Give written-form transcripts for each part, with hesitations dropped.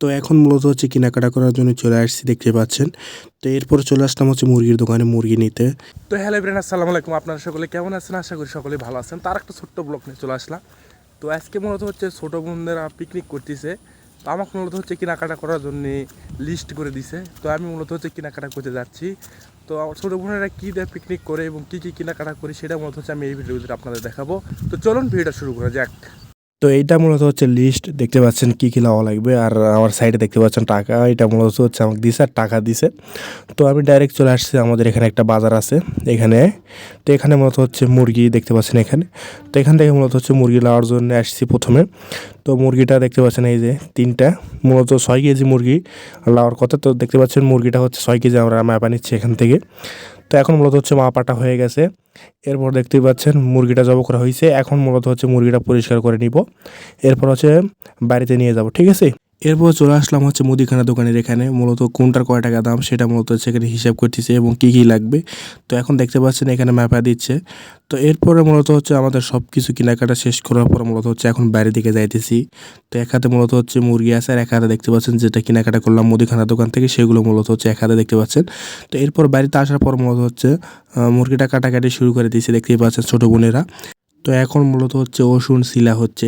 তো এখন মূলত হচ্ছে কেনাকাটা করার জন্য চলে আসছি, দেখতে পাচ্ছেন। তো এরপরে চলে আসলাম হচ্ছে মুরগির দোকানে মুরগি নিতে। তো হ্যালো ব্রেন, আসসালামু আলাইকুম। আপনারা সকলে কেমন আছেন? আশা করি সকলেই ভালো আছেন। তার একটা ছোট্ট ব্লগ নিয়ে চলে আসলাম। তো আজকে মূলত হচ্ছে ছোটো বোনদেরা পিকনিক করতেছে। তো আমাকে মূলত হচ্ছে কেনাকাটা করার জন্য লিস্ট করে দিছে। তো আমি মূলত হচ্ছে কেনাকাটা করতে যাচ্ছি। তো আমার ছোটো বোনেরা কী দিয়ে পিকনিক করে এবং কী কী কেনাকাটা করি সেটা মূলত হচ্ছে আমি এই ভিডিওতে আপনাদের দেখাবো। তো চলুন ভিডিওটা শুরু করা যাক। তো এইটা মূলত হচ্ছে লিস্ট, দেখতে পাচ্ছেন কী কী নেওয়া লাগবে। আর আমার সাইডে দেখতে পাচ্ছেন টাকা, এটা মূলত হচ্ছে আমাকে দিছে আর টাকা দিছে। তো আমি ডাইরেক্ট চলে আসছি, আমাদের এখানে একটা বাজার আছে এখানে। তো এখানে মূলত হচ্ছে মুরগি দেখতে পাচ্ছেন এখানে। তো এখান থেকে মূলত হচ্ছে মুরগি নেওয়ার জন্য আসছি প্রথমে। তো মুরগিটা দেখতে পাচ্ছেন এই যে তিনটা, মূলত 6 কেজি মুরগি লাওয়ার কথা। তো দেখতে পাচ্ছেন মুরগিটা হচ্ছে 6 কেজি আমরা মাপা নিচ্ছি এখান থেকে। তো এখন মূলত হচ্ছে মাপাটা হয়ে গেছে। এরপর দেখতেই পাচ্ছেন মুরগিটা জবাই করা হয়েছে। এখন মূলত হচ্ছে মুরগিটা পরিষ্কার করে নিব, এরপর হচ্ছে বাড়িতে নিয়ে যাব, ঠিক আছে। এরপর চলে আসলাম হচ্ছে মুদিখানা দোকানের এখানে। মূলত কোনটার কয় টাকা দাম সেটা মূলত সেখানে হিসাব করতেছে এবং কী কী লাগবে। তো এখন দেখতে পাচ্ছেন এখানে মাপা দিচ্ছে। তো এরপরে মূলত হচ্ছে আমাদের সব কিছু কেনাকাটা শেষ করার পর মূলত হচ্ছে এখন বাইরের দিকে যাইতেছি। তো এক হাতে মূলত হচ্ছে মুরগি আছে আর এক হাতে দেখতে পাচ্ছেন যেটা কেনাকাটা করলাম মুদিখানা দোকান থেকে, সেগুলো মূলত হচ্ছে এক হাতে দেখতে পাচ্ছেন। তো এরপর বাড়িতে আসার পর মূলত হচ্ছে মুরগিটা কাটাকাটি শুরু করে দিয়েছে, দেখতেই পাচ্ছেন ছোটো বোনেরা। তো এখন মূলত হচ্ছে রসুন শিলা হচ্ছে।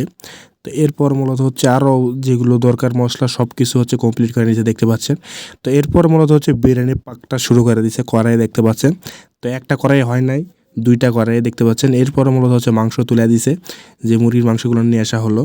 তো এরপর মূলত হচ্ছে আরও যেগুলো দরকার মশলা সব কিছু হচ্ছে কমপ্লিট করে নিয়েছে, দেখতে পাচ্ছেন। তো এরপর মূলত হচ্ছে বিরিয়ানি পাকটা শুরু করে দিয়েছে, কড়াই দেখতে পাচ্ছেন। তো একটা কড়াই হয় নাই, দুইটা কড়াই দেখতে পাচ্ছেন। এরপর মূলত হচ্ছে মাংস তুলে দিছে, যে মুরগির মাংসগুলো নিয়ে আসা হলো।